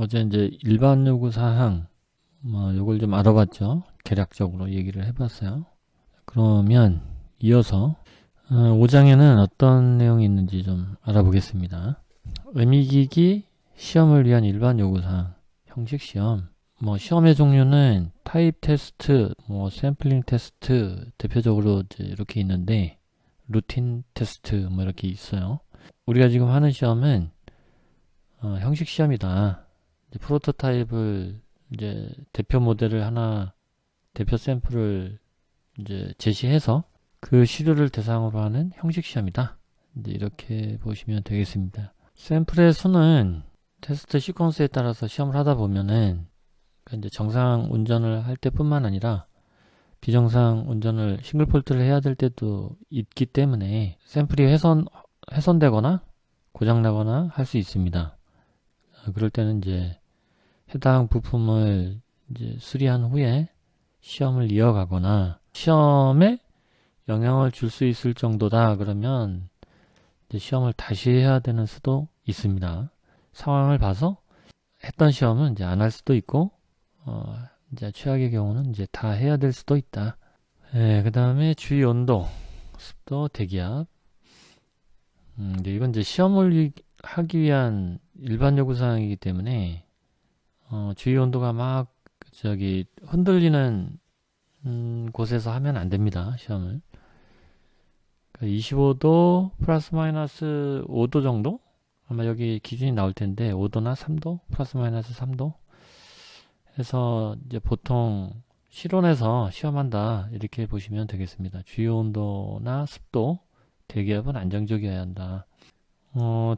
어제 이제 일반 요구 사항, 요걸 좀 알아봤죠. 개략적으로 얘기를 해봤어요. 그러면 이어서 5장에는 어떤 내용이 있는지 좀 알아보겠습니다. 의미기기 시험을 위한 일반 요구사항, 형식 시험. 시험의 종류는 타입 테스트, 샘플링 테스트, 대표적으로 이제 이렇게 있는데, 루틴 테스트, 이렇게 있어요. 우리가 지금 하는 시험은, 형식 시험이다. 이제 프로토타입을, 이제 대표 모델을 하나, 대표 샘플을 이제 제시해서 그 시료를 대상으로 하는 형식 시험이다. 이제 이렇게 보시면 되겠습니다. 샘플의 수는 테스트 시퀀스에 따라서 시험을 하다 보면은 이제 정상 운전을 할 때뿐만 아니라 비정상 운전을 싱글 폴트를 해야 될 때도 있기 때문에 샘플이 훼손되거나 고장나거나 할 수 있습니다. 그럴 때는 이제 해당 부품을 이제 수리한 후에 시험을 이어가거나 시험에 영향을 줄 수 있을 정도다 그러면 이제 시험을 다시 해야 되는 수도 있습니다. 상황을 봐서 했던 시험은 이제 안 할 수도 있고 이제 최악의 경우는 이제 다 해야 될 수도 있다. 그 다음에 주위 온도, 습도, 대기압. 이건 이제 시험을 하기 위한 일반 요구사항이기 때문에 주위 온도가 막 흔들리는 곳에서 하면 안 됩니다. 시험을. 25도 플러스 마이너스 5도 정도? 아마 여기 기준이 나올 텐데 5도나 3도? 플러스 마이너스 3도? 해서 이제 보통 실온에서 시험한다 이렇게 보시면 되겠습니다. 주요 온도나 습도, 대기압은 안정적이어야 한다.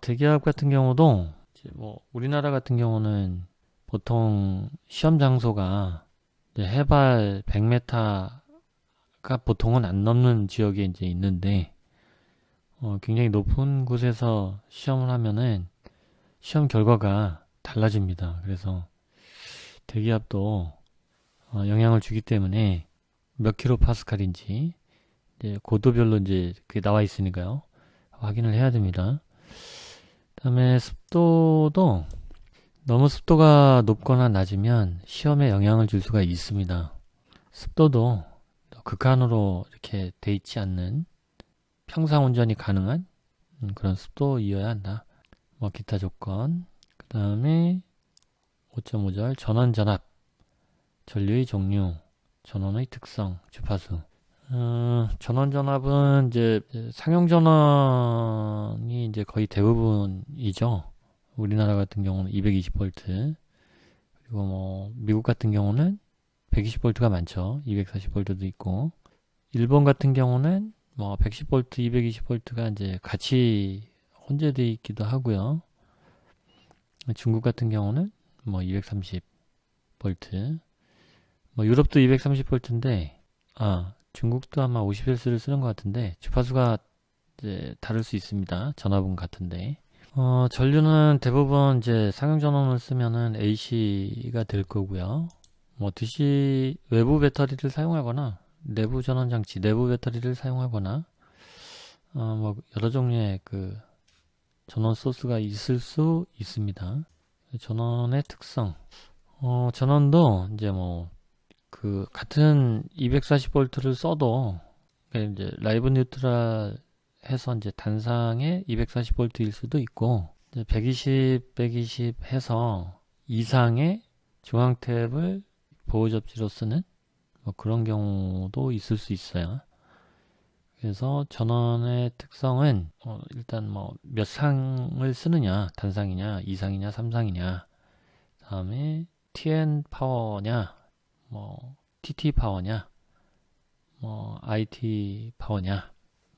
대기압 같은 경우도 이제 우리나라 같은 경우는 보통 시험 장소가 이제 해발 100m가 보통은 안 넘는 지역에 이제 있는데 굉장히 높은 곳에서 시험을 하면은 시험 결과가 달라집니다. 그래서 대기압도 영향을 주기 때문에 몇 킬로파스칼인지 이제 고도별로 이제 그게 나와 있으니까요. 확인을 해야 됩니다. 그다음에 습도도 너무 습도가 높거나 낮으면 시험에 영향을 줄 수가 있습니다. 습도도 극한으로 이렇게 돼 있지 않는 평상 운전이 가능한 그런 습도이어야 한다. 기타 조건. 그 다음에 5.5절 전원 전압, 전류의 종류, 전원의 특성, 주파수. 전원 전압은 이제 상용 전원이 이제 거의 대부분이죠. 우리나라 같은 경우는 220V, 그리고 미국 같은 경우는 120V가 많죠. 240V도 있고, 일본 같은 경우는 110V, 220V가 이제 같이 혼재되어 있기도 하고요. 중국 같은 경우는 230V, 유럽도 230V인데, 중국도 아마 50Hz를 쓰는 것 같은데, 주파수가 이제 다를 수 있습니다. 전압은 같은데. 전류는 대부분 이제 상용 전원을 쓰면은 AC가 될 거고요. DC 외부 배터리를 사용하거나, 내부 전원 장치, 내부 배터리를 사용하거나, 여러 종류의 그 전원 소스가 있을 수 있습니다. 전원의 특성. 전원도 이제 같은 240V를 써도, 이제 라이브 뉴트럴 해서 이제 단상의 240V일 수도 있고, 120 해서 이상의 중앙 탭을 보호 접지로 쓰는 그런 경우도 있을 수 있어요. 그래서 전원의 특성은 일단 몇 상을 쓰느냐, 단상이냐, 2상이냐, 3상이냐, 다음에 TN 파워냐, TT 파워냐, IT 파워냐,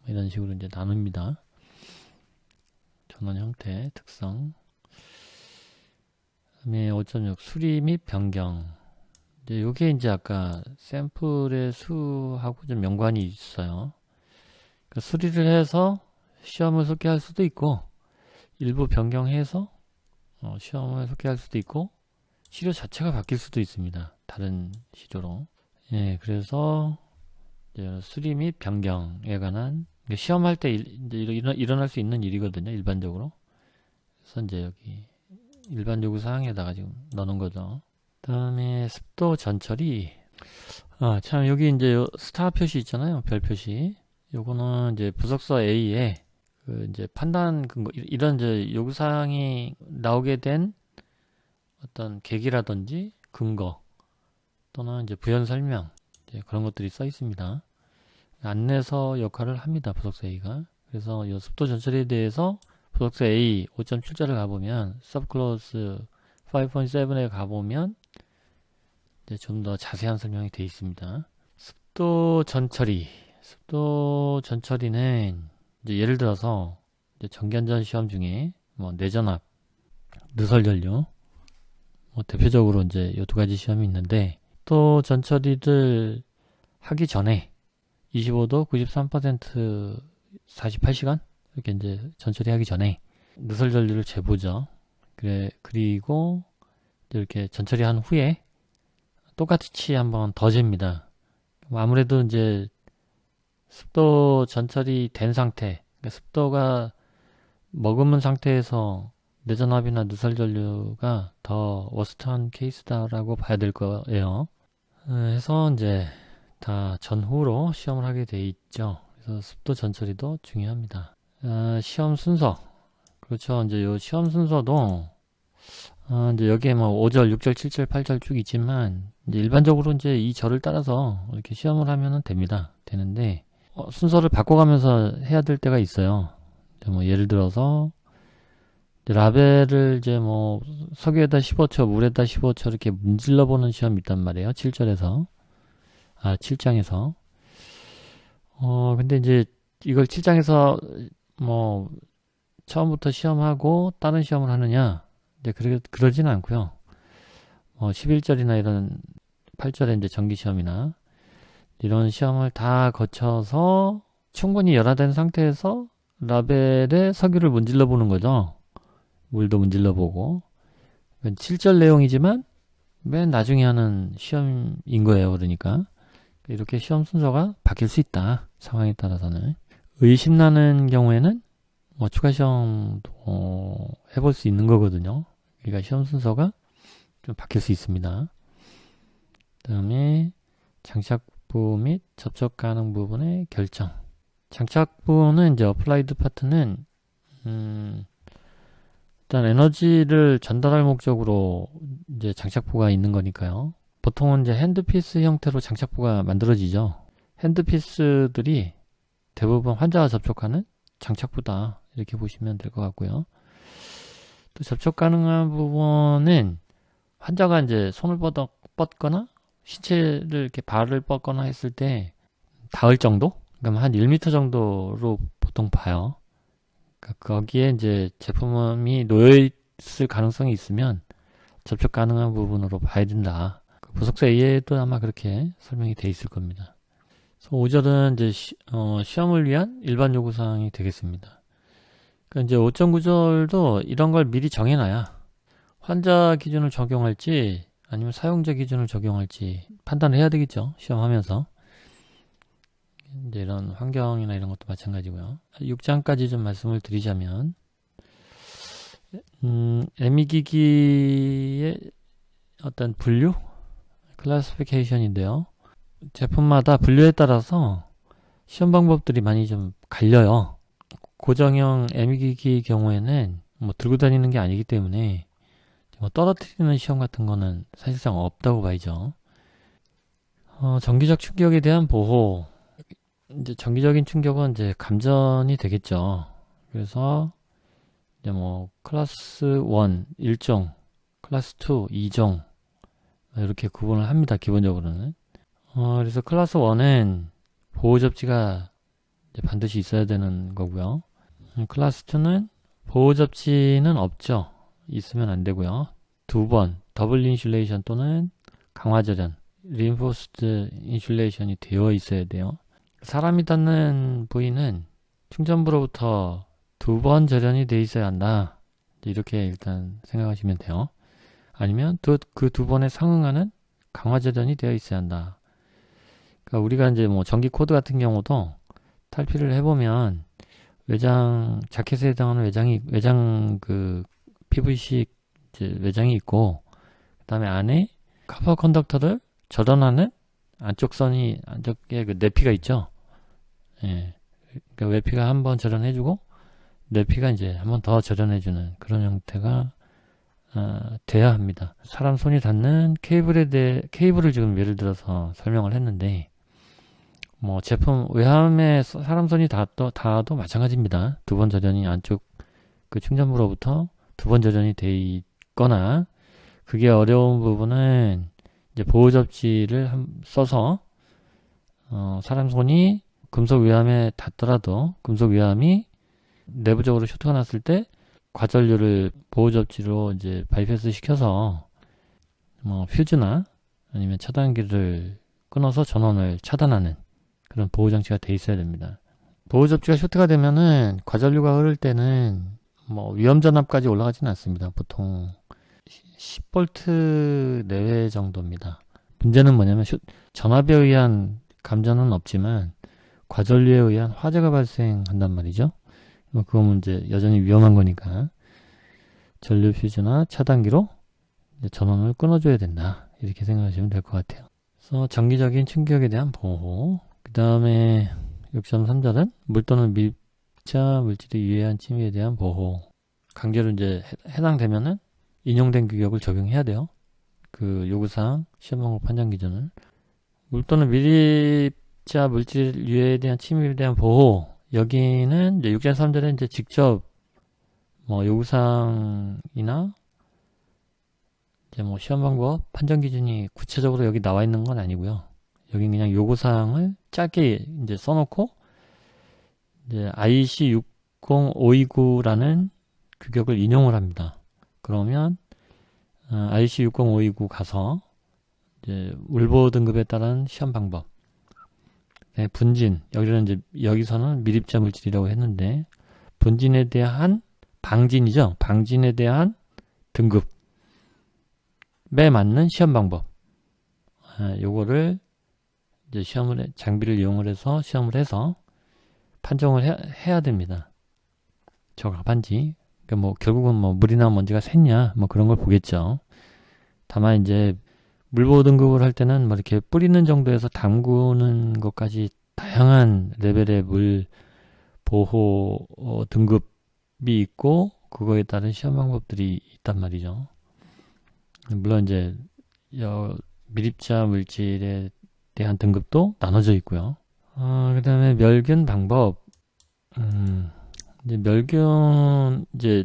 이런 식으로 이제 나눕니다. 전원 형태, 특성. 그다음에 5.6 수리 및 변경. 이제 요게 이제 아까 샘플의 수하고 좀 연관이 있어요. 그러니까 수리를 해서 시험을 속게할 수도 있고, 일부 변경해서 시험을 속게할 수도 있고, 시료 자체가 바뀔 수도 있습니다. 다른 시료로. 그래서 수리 및 변경에 관한 시험할 때 이제 일어날 수 있는 일이거든요. 일반적으로. 그래서 이제 여기 일반 요구사항에다가 지금 넣는 거죠. 그 다음에 습도 전처리. 참, 여기 이제 스타 표시 있잖아요. 별 표시. 요거는 이제 부속서 A에 그 이제 판단 근거, 이런 이제 요구사항이 나오게 된 어떤 계기라든지 근거 또는 이제 부연 설명 이제 그런 것들이 써 있습니다. 안내서 역할을 합니다. 부속서 A가. 그래서 이 습도 전처리에 대해서 부속서 A 5.7절을 가보면 subclause 5.7에 가보면 이제 좀 더 자세한 설명이 되어 있습니다. 습도 전처리는 이제 예를 들어서 이제 전기안전 시험 중에 뭐 내전압, 누설전류 뭐 대표적으로 이제 이 두 가지 시험이 있는데 또 전처리를 하기 전에 25도 93% 48시간 이렇게 이제 전처리 하기 전에 누설전류를 재보죠. 그리고 이렇게 전처리한 후에 똑같이 한번 더 잽니다. 아무래도 이제 습도 전처리 된 상태, 그러니까 습도가 머금은 상태에서 내전압이나 누설전류가 더 워스트한 케이스다라고 봐야 될 거예요. 해서 이제 다 전후로 시험을 하게 돼 있죠. 그래서 습도 전처리도 중요합니다. 시험 순서. 그렇죠. 이제 요 시험 순서도 이제 여기에 뭐 5절, 6절, 7절, 8절 쭉 있지만 이제 일반적으로 이제 이 절을 따라서 이렇게 시험을 하면은 되는데 순서를 바꿔가면서 해야 될 때가 있어요. 뭐 예를 들어서 라벨을 이제 뭐 석유에다 15초, 물에다 15초 이렇게 문질러 보는 시험이 있단 말이에요. 7장에서. 근데 이제 이걸 7장에서 뭐 처음부터 시험하고 다른 시험을 하느냐? 이제 그러지는 않고요. 11절이나 이런 8절의 이제 정기 시험이나 이런 시험을 다 거쳐서 충분히 열화된 상태에서 라벨에 석유를 문질러 보는 거죠. 물도 문질러 보고. 7절 내용이지만 맨 나중에 하는 시험인 거예요. 그러니까 이렇게 시험 순서가 바뀔 수 있다. 상황에 따라서는. 의심나는 경우에는 뭐 추가 시험도 해볼 수 있는 거거든요. 그러니까 시험 순서가 좀 바뀔 수 있습니다. 그 다음에 장착부 및 접촉 가능 부분의 결정. 장착부는 이제 어플라이드 파트는 일단 에너지를 전달할 목적으로 이제 장착부가 있는 거니까요. 보통은 이제 핸드피스 형태로 장착부가 만들어지죠. 핸드피스들이 대부분 환자와 접촉하는 장착부다. 이렇게 보시면 될 것 같고요. 또 접촉 가능한 부분은 환자가 이제 손을 뻗거나 신체를 이렇게 발을 뻗거나 했을 때 닿을 정도? 그러니까 한 1m 정도로 보통 봐요. 그러니까 거기에 이제 제품이 놓여 있을 가능성이 있으면 접촉 가능한 부분으로 봐야 된다. 부속서 A에도 아마 그렇게 설명이 돼 있을 겁니다. 5절은 이제 시험을 위한 일반 요구사항이 되겠습니다. 그러니까 이제 5.9절도 이런 걸 미리 정해놔야 환자 기준을 적용할지 아니면 사용자 기준을 적용할지 판단을 해야 되겠죠. 시험하면서. 이제 이런 환경이나 이런 것도 마찬가지고요. 6장까지 좀 말씀을 드리자면 애미기기의 어떤 분류? 클래시피케이션인데요. 제품마다 분류에 따라서 시험 방법들이 많이 좀 갈려요. 고정형 애미기기 경우에는 뭐 들고 다니는 게 아니기 때문에 뭐 떨어뜨리는 시험 같은 거는 사실상 없다고 봐야죠. 정기적 충격에 대한 보호. 이제 정기적인 충격은 이제 감전이 되겠죠. 그래서 이제 뭐 클래스 1 1종, 클래스 2 2종 이렇게 구분을 합니다. 기본적으로는. 그래서 클래스 1은 보호 접지가 이제 반드시 있어야 되는 거고요. 클래스 2는 보호 접지는 없죠. 있으면 안 되고요. 2번 더블 인슐레이션 또는 강화절연, reinforced insulation이 되어 있어야 돼요. 사람이 닿는 부위는 충전부로부터 2번 절연이 되어 있어야 한다. 이렇게 일단 생각하시면 돼요. 아니면 그 2번에 상응하는 강화절연이 되어 있어야 한다. 그러니까 우리가 이제 뭐 전기 코드 같은 경우도 탈피를 해보면 외장 자켓에 해당하는 외장 그 PVC 이제 외장이 있고, 그 다음에 안에 카파 컨덕터를 절연하는 안쪽에 그 내피가 있죠. 예. 그러니까 외피가 한번 절연해주고, 내피가 이제 한번 더 절연해주는 그런 형태가 돼야 합니다. 사람 손이 닿는 케이블을 지금 예를 들어서 설명을 했는데, 뭐 제품 외함에 사람 손이 닿아도 마찬가지입니다. 두 번 절연이 안쪽 그 충전부로부터 두 번 절연이 돼 있거나, 그게 어려운 부분은 이제 보호 접지를 써서 사람 손이 금속 외함에 닿더라도 금속 외함이 내부적으로 쇼트가 났을 때 과전류를 보호 접지로 이제 바이패스 시켜서 뭐 퓨즈나 아니면 차단기를 끊어서 전원을 차단하는 그런 보호 장치가 돼 있어야 됩니다. 보호 접지가 쇼트가 되면은 과전류가 흐를 때는 뭐 위험 전압까지 올라가지는 않습니다. 보통 10V 내외 정도입니다. 문제는 뭐냐면 전압에 의한 감전은 없지만 과전류에 의한 화재가 발생한단 말이죠. 그거 문제 여전히 위험한 거니까 전류 퓨즈나 차단기로 전원을 끊어줘야 된다. 이렇게 생각하시면 될 것 같아요. 그래서 정기적인 충격에 대한 보호. 그 다음에 6.3절은 물 또는 밀자 물질이 유해한 침해에 대한 보호. 강제로 이제 해당되면은 인용된 규격을 적용해야 돼요. 그 요구사항 시험방법 판정 기준을. 물 또는 밀입자 물질 유해에 대한 침해에 대한 보호. 여기는 이제 6.3절에 이제 직접 뭐 요구사항이나 이제 뭐 시험방법 판정 기준이 구체적으로 여기 나와 있는 건 아니고요. 여기 그냥 요구사항을 짧게 이제 써놓고 이제 IC 60529라는 규격을 인용을 합니다. 그러면 IC 60529 가서 이제 울보 등급에 따른 시험 방법, 네, 분진, 여기서는 밀입자 물질이라고 했는데 분진에 대한 방진이죠. 방진에 대한 등급에 맞는 시험 방법, 요거를 이제 장비를 이용을 해서 시험을 해서 판정을 해야 됩니다. 적합한지. 그러니까 뭐 결국은 뭐 물이나 먼지가 샜냐 뭐 그런 걸 보겠죠. 다만 이제 물보호 등급을 할 때는 뭐 이렇게 뿌리는 정도에서 담그는 것까지 다양한 레벨의 물 보호 등급이 있고 그거에 따른 시험 방법들이 있단 말이죠. 물론 이제 밀입자 물질에 대한 등급도 나눠져 있고요. 그 다음에 멸균 방법. 이제 멸균, 이제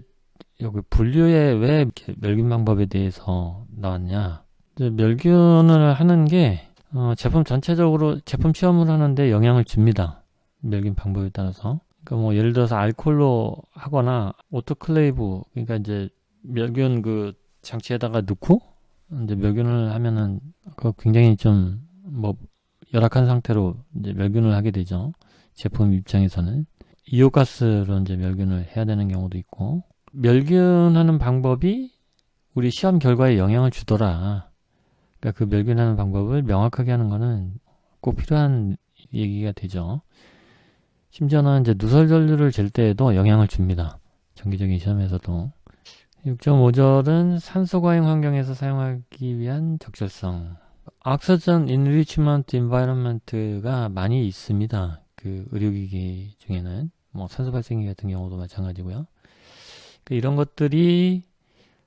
여기 분류에 왜 이렇게 멸균 방법에 대해서 나왔냐. 이제 멸균을 하는 게 제품 전체적으로 제품 시험을 하는데 영향을 줍니다. 멸균 방법에 따라서. 그러니까 뭐 예를 들어서 알코올로 하거나 오토클레이브, 그러니까 이제 멸균 그 장치에다가 넣고 이제 멸균을 하면은 그 굉장히 좀 뭐 열악한 상태로 이제 멸균을 하게 되죠. 제품 입장에서는 이오가스로 이제 멸균을 해야 되는 경우도 있고, 멸균하는 방법이 우리 시험 결과에 영향을 주더라. 그러니까 그 멸균하는 방법을 명확하게 하는 거는 꼭 필요한 얘기가 되죠. 심지어는 이제 누설 전류를 잴 때에도 영향을 줍니다. 정기적인 시험에서도. 6.5절은 산소 과잉 환경에서 사용하기 위한 적절성. Oxygen Enrichment Environment가 많이 있습니다. 그 의료기기 중에는 뭐 산소 발생기 같은 경우도 마찬가지고요. 이런 것들이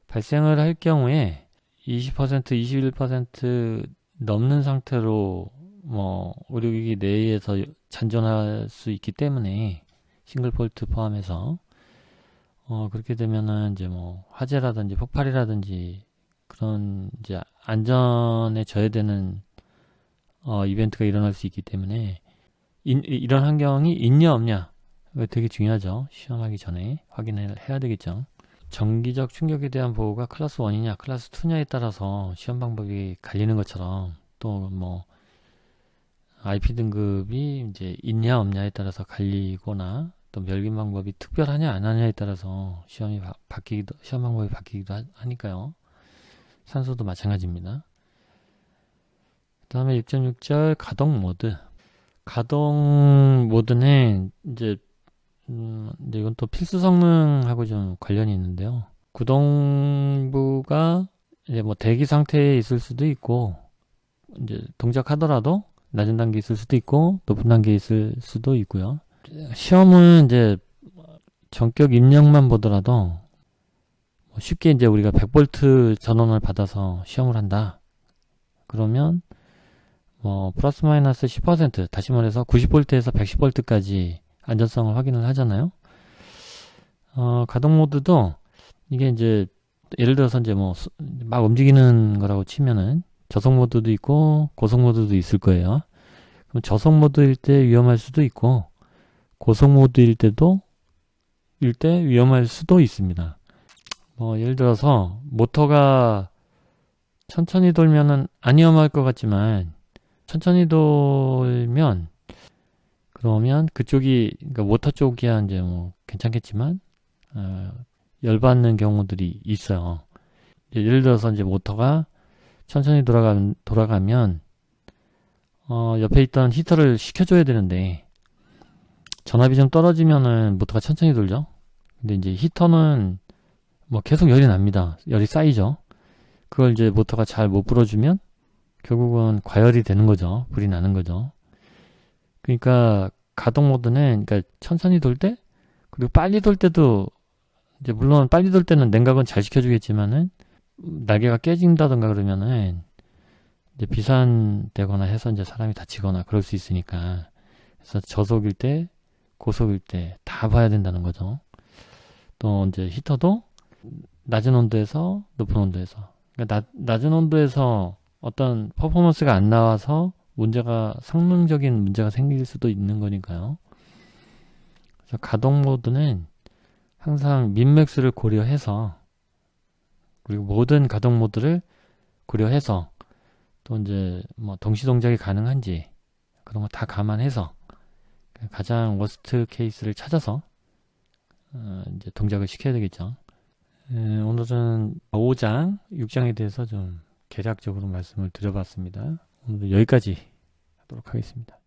발생을 할 경우에 20%, 21% 넘는 상태로 뭐 의료기기 내에서 잔존할 수 있기 때문에 싱글 폴트 포함해서 그렇게 되면은 이제 뭐 화재라든지 폭발이라든지 그런 이제 안전에 저해되는 이벤트가 일어날 수 있기 때문에 이런 환경이 있냐 없냐 되게 중요하죠. 시험하기 전에 확인을 해야 되겠죠. 정기적 충격에 대한 보호가 클래스 1이냐 클래스 2냐에 따라서 시험 방법이 갈리는 것처럼 또 뭐 IP 등급이 이제 있냐 없냐에 따라서 갈리거나 또 멸균 방법이 특별하냐 안 하냐에 따라서 시험 방법이 바뀌기도 하니까요. 산소도 마찬가지입니다. 그 다음에 6.6절 가동 모드. 가동 모드는 이제 이건 또 필수 성능하고 좀 관련이 있는데요. 구동부가 이제 뭐 대기 상태에 있을 수도 있고, 이제 동작하더라도 낮은 단계에 있을 수도 있고, 높은 단계에 있을 수도 있고요. 시험은 이제 전격 입력만 보더라도 쉽게 이제 우리가 100V 전원을 받아서 시험을 한다. 그러면 뭐 플러스 마이너스 10%, 다시 말해서 90V에서 110V까지 안전성을 확인을 하잖아요. 가동 모드도 이게 이제 예를 들어서 이제 뭐 막 움직이는 거라고 치면은 저속 모드도 있고 고속 모드도 있을 거예요. 그럼 저속 모드일 때 위험할 수도 있고 고속 모드일 때 위험할 수도 있습니다. 뭐 예를 들어서 모터가 천천히 돌면은 안 위험할 것 같지만 천천히 돌면 그러면 그쪽이 그러니까 모터 쪽이야 이제 뭐 괜찮겠지만 열받는 경우들이 있어요. 예를 들어서 이제 모터가 천천히 돌아가면 옆에 있던 히터를 식혀줘야 되는데 전압이 좀 떨어지면은 모터가 천천히 돌죠. 근데 이제 히터는 뭐 계속 열이 납니다. 열이 쌓이죠. 그걸 이제 모터가 잘 못 불어주면 결국은 과열이 되는 거죠. 불이 나는 거죠. 그러니까 가동 모드는 그러니까 천천히 돌 때 그리고 빨리 돌 때도 이제 물론 빨리 돌 때는 냉각은 잘 시켜주겠지만은 날개가 깨진다던가 그러면은 이제 비산되거나 해서 이제 사람이 다치거나 그럴 수 있으니까 그래서 저속일 때 고속일 때 다 봐야 된다는 거죠. 또 이제 히터도 낮은 온도에서 높은 온도에서 그러니까 낮은 온도에서 어떤 퍼포먼스가 안 나와서 성능적인 문제가 생길 수도 있는 거니까요. 그래서 가동 모드는 항상 민맥스를 고려해서 그리고 모든 가동 모드를 고려해서 또 이제 뭐 동시 동작이 가능한지 그런 거 다 감안해서 가장 워스트 케이스를 찾아서 이제 동작을 시켜야 되겠죠. 오늘은 5장, 6장에 대해서 좀 개략적으로 말씀을 드려봤습니다. 오늘 여기까지 하도록 하겠습니다.